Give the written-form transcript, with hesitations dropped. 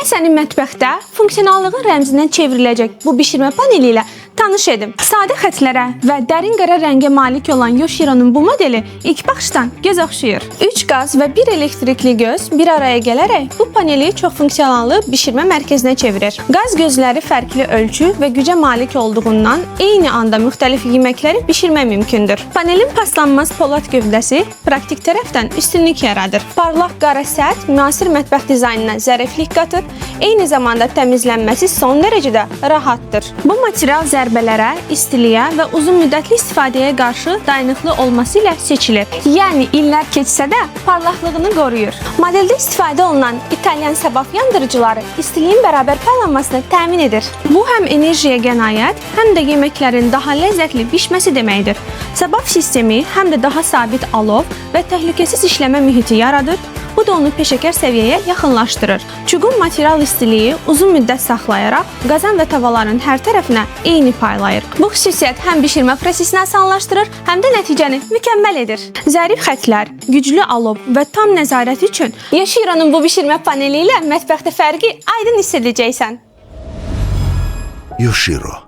Gəl sənin mətbəxdə funksionallığın rəmzindən çevriləcək bu bişirmə paneli ilə tanış edim. Sadə xətlərə və dərin qara rəngə malik olan Yoshiro'nun bu modeli ilk baxışdan göz oxşayır. 3 qaz və 1 elektrikli göz bir araya gələrək bu paneli çox funksionallı bişirmə mərkəzinə çevirir. Qaz gözləri fərqli ölçü və gücə malik olduğundan eyni anda müxtəlif yeməkləri bişirmək mümkündür. Panelin paslanmaz polad gövdəsi praktik tərəfdən üstünlük yaradır. Parlaq qara səth müasir mətbəx dizaynına zəriflik qatır, eyni zamanda təmizlənməsi son dərəcədə rahatdır. Bu material zərbələrə, istiliyə və uzun müddətli istifadəyə qarşı dayanıqlı olması ilə seçilir. Yəni illər keçsə də parlaqlığını qoruyur. Modeldə istifadə olunan İtalyan səbaf yandırıcıları istiliyin bərabər paylanmasını təmin edir. Bu həm enerjiyə qənaət, həm də yeməklərin daha ləzzətli bişməsi deməkdir. Səbaf sistemi həm də daha sabit alov və təhlükəsiz işləmə mühiti yaradır. Bu da onu peşəkar səviyyəyə yaxınlaşdırır. Çubuğun material istiliyi uzun müddət saxlayaraq qazan və tavaların hər tərəfinə eyni paylayır. Bu xüsusiyyət həm bişirmə prosesini asanlaşdırır, həm də nəticəni mükəmməl edir. Zərif xətlər, güclü alov və tam nəzarət üçün Yoshiro'nun bu bişirmə paneli ilə mətbəxdə fərqi aydın hiss edəcəksən. Yoshiro.